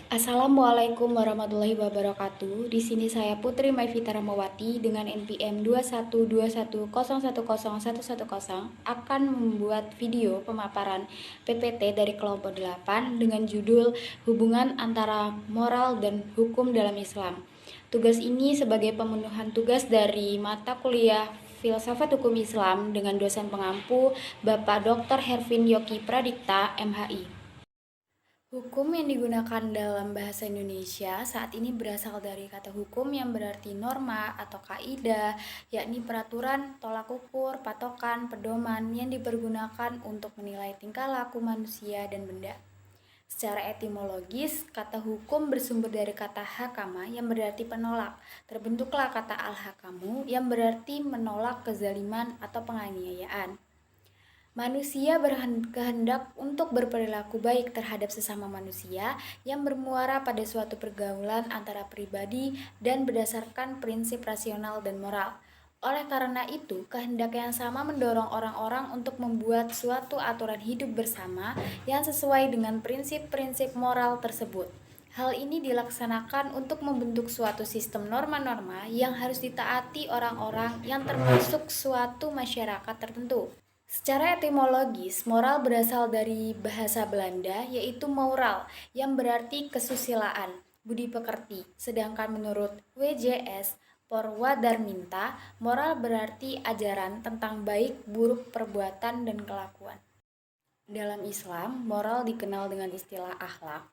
Assalamualaikum warahmatullahi wabarakatuh. Di sini saya Putri Maivita Ramawati dengan NPM 21210101110 akan membuat video pemaparan PPT dari kelompok 8 dengan judul Hubungan antara Moral dan Hukum dalam Islam. Tugas ini sebagai pemenuhan tugas dari mata kuliah Filsafat Hukum Islam dengan dosen pengampu Bapak Dr. Hervin Yoki Pradikta, MHI. Hukum yang digunakan dalam bahasa Indonesia saat ini berasal dari kata hukum yang berarti norma atau kaidah, yakni peraturan, tolak ukur, patokan, pedoman yang dipergunakan untuk menilai tingkah laku manusia dan benda. Secara etimologis, kata hukum bersumber dari kata hakama yang berarti penolak. Terbentuklah kata al-hakamu yang berarti menolak kezaliman atau penganiayaan. Manusia berkehendak untuk berperilaku baik terhadap sesama manusia yang bermuara pada suatu pergaulan antara pribadi dan berdasarkan prinsip rasional dan moral. Oleh karena itu, kehendak yang sama mendorong orang-orang untuk membuat suatu aturan hidup bersama yang sesuai dengan prinsip-prinsip moral tersebut. Hal ini dilaksanakan untuk membentuk suatu sistem norma-norma yang harus ditaati orang-orang yang termasuk suatu masyarakat tertentu. Secara etimologis, moral berasal dari bahasa Belanda yaitu moral yang berarti kesusilaan, budi pekerti. Sedangkan menurut WJS Porwadarminta, moral berarti ajaran tentang baik buruk perbuatan dan kelakuan. Dalam Islam, moral dikenal dengan istilah akhlak.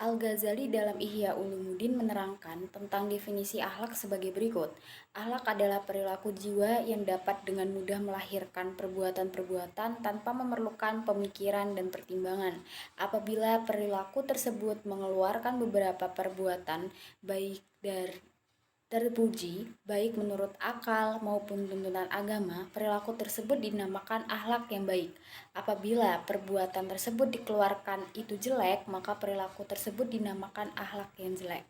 Al-Ghazali dalam Ihya Ulumuddin menerangkan tentang definisi akhlak sebagai berikut. Akhlak adalah perilaku jiwa yang dapat dengan mudah melahirkan perbuatan-perbuatan tanpa memerlukan pemikiran dan pertimbangan. Apabila perilaku tersebut mengeluarkan beberapa perbuatan baik dari terpuji, baik menurut akal maupun tuntunan agama, perilaku tersebut dinamakan akhlak yang baik. Apabila perbuatan tersebut dikeluarkan itu jelek, maka perilaku tersebut dinamakan akhlak yang jelek.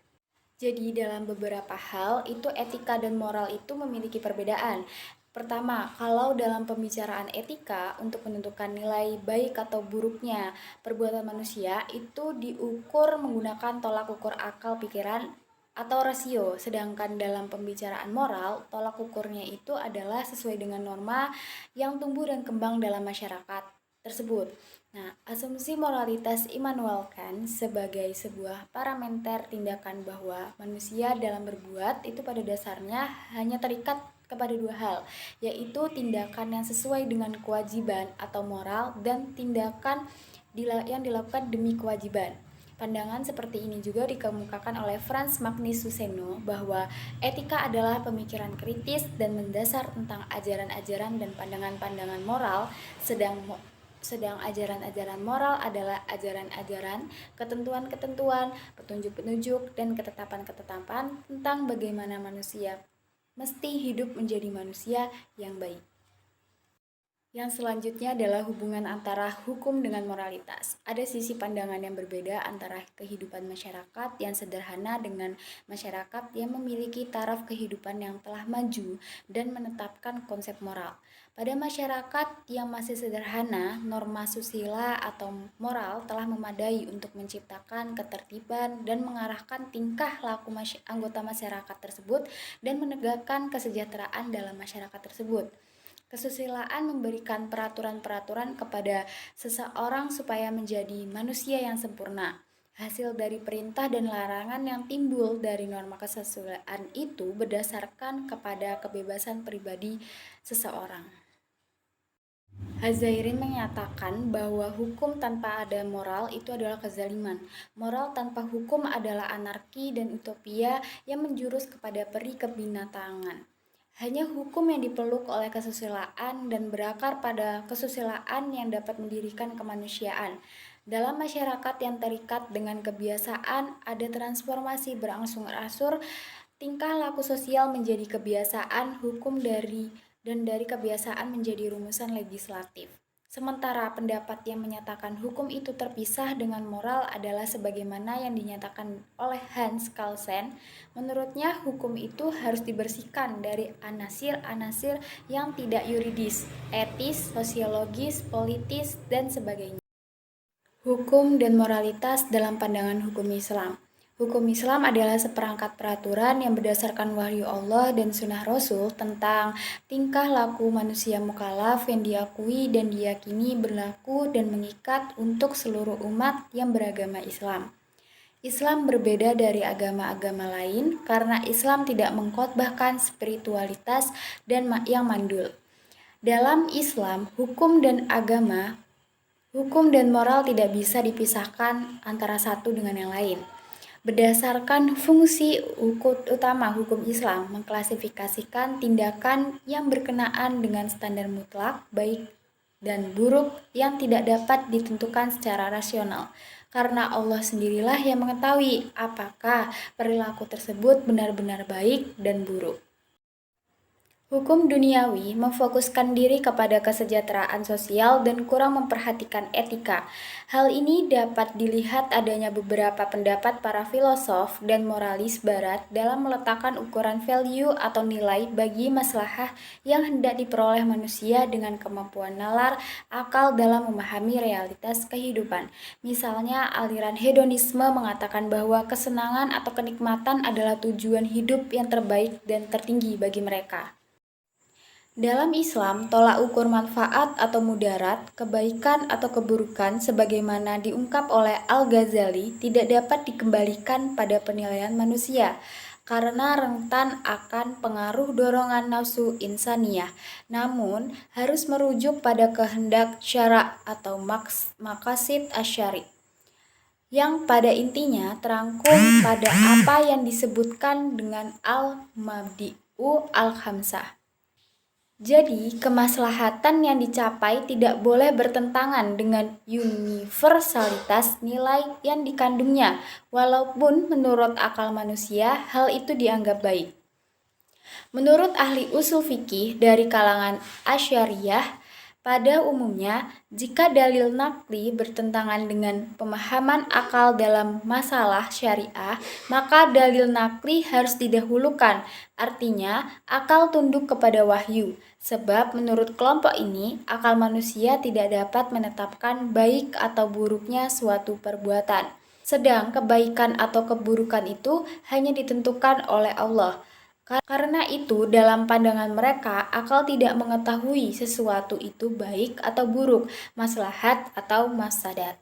Jadi dalam beberapa hal itu etika dan moral itu memiliki perbedaan. Pertama, kalau dalam pembicaraan etika untuk menentukan nilai baik atau buruknya perbuatan manusia itu diukur menggunakan tolak ukur akal pikiran atau rasio, sedangkan dalam pembicaraan moral, tolak ukurnya itu adalah sesuai dengan norma yang tumbuh dan kembang dalam masyarakat tersebut. Nah, asumsi moralitas Immanuel Kant sebagai sebuah parameter tindakan bahwa manusia dalam berbuat itu pada dasarnya hanya terikat kepada dua hal, yaitu tindakan yang sesuai dengan kewajiban atau moral dan tindakan yang dilakukan demi kewajiban. Pandangan seperti ini juga dikemukakan oleh Franz Magnus Suseno bahwa etika adalah pemikiran kritis dan mendasar tentang ajaran-ajaran dan pandangan-pandangan moral, sedang ajaran-ajaran moral adalah ajaran-ajaran, ketentuan-ketentuan, petunjuk-petunjuk, dan ketetapan-ketetapan tentang bagaimana manusia mesti hidup menjadi manusia yang baik. Yang selanjutnya adalah hubungan antara hukum dengan moralitas. Ada sisi pandangan yang berbeda antara kehidupan masyarakat yang sederhana dengan masyarakat yang memiliki taraf kehidupan yang telah maju dan menetapkan konsep moral. Pada masyarakat yang masih sederhana, norma susila atau moral telah memadai untuk menciptakan ketertiban dan mengarahkan tingkah laku anggota masyarakat tersebut dan menegakkan kesejahteraan dalam masyarakat tersebut. Kesusilaan memberikan peraturan-peraturan kepada seseorang supaya menjadi manusia yang sempurna. Hasil dari perintah dan larangan yang timbul dari norma kesusilaan itu berdasarkan kepada kebebasan pribadi seseorang. Hazairin menyatakan bahwa hukum tanpa ada moral itu adalah kezaliman. Moral tanpa hukum adalah anarki dan utopia yang menjurus kepada peri kebinatangan. Hanya hukum yang dipeluk oleh kesusilaan dan berakar pada kesusilaan yang dapat mendirikan kemanusiaan. Dalam masyarakat yang terikat dengan kebiasaan, ada transformasi berangsur-angsur tingkah laku sosial menjadi kebiasaan hukum dari kebiasaan menjadi rumusan legislatif. Sementara pendapat yang menyatakan hukum itu terpisah dengan moral adalah sebagaimana yang dinyatakan oleh Hans Kelsen. Menurutnya, hukum itu harus dibersihkan dari anasir-anasir yang tidak yuridis, etis, sosiologis, politis, dan sebagainya. Hukum dan moralitas dalam pandangan hukum Islam. Hukum Islam adalah seperangkat peraturan yang berdasarkan wahyu Allah dan sunnah Rasul tentang tingkah laku manusia mukallaf yang diakui dan diyakini berlaku dan mengikat untuk seluruh umat yang beragama Islam. Islam berbeda dari agama-agama lain karena Islam tidak mengkhotbahkan spiritualitas dan yang mandul. Dalam Islam, hukum dan moral tidak bisa dipisahkan antara satu dengan yang lain. Berdasarkan fungsi utama hukum Islam mengklasifikasikan tindakan yang berkenaan dengan standar mutlak, baik dan buruk yang tidak dapat ditentukan secara rasional. Karena Allah sendirilah yang mengetahui apakah perilaku tersebut benar-benar baik dan buruk. Hukum duniawi memfokuskan diri kepada kesejahteraan sosial dan kurang memperhatikan etika. Hal ini dapat dilihat adanya beberapa pendapat para filosof dan moralis barat dalam meletakkan ukuran value atau nilai bagi maslahah yang hendak diperoleh manusia dengan kemampuan nalar akal dalam memahami realitas kehidupan. Misalnya, aliran hedonisme mengatakan bahwa kesenangan atau kenikmatan adalah tujuan hidup yang terbaik dan tertinggi bagi mereka. Dalam Islam, tolak ukur manfaat atau mudarat, kebaikan atau keburukan sebagaimana diungkap oleh Al-Ghazali tidak dapat dikembalikan pada penilaian manusia karena rentan akan pengaruh dorongan nafsu insaniyah, namun harus merujuk pada kehendak syara' atau maqasid asyari' yang pada intinya terangkum pada apa yang disebutkan dengan al-mabdi'u al-khamsah. Jadi, kemaslahatan yang dicapai tidak boleh bertentangan dengan universalitas nilai yang dikandungnya, walaupun menurut akal manusia hal itu dianggap baik. Menurut ahli usul fikih dari kalangan Asy'ariyah, pada umumnya, jika dalil nakli bertentangan dengan pemahaman akal dalam masalah syariah, maka dalil nakli harus didahulukan. Artinya, akal tunduk kepada wahyu. Sebab menurut kelompok ini, akal manusia tidak dapat menetapkan baik atau buruknya suatu perbuatan. Sedang kebaikan atau keburukan itu hanya ditentukan oleh Allah. Karena itu, dalam pandangan mereka, akal tidak mengetahui sesuatu itu baik atau buruk, maslahat atau mafsadat.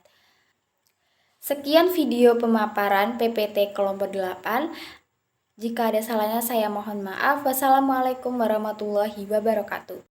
Sekian video pemaparan PPT kelompok 8. Jika ada salahnya saya mohon maaf. Wassalamualaikum warahmatullahi wabarakatuh.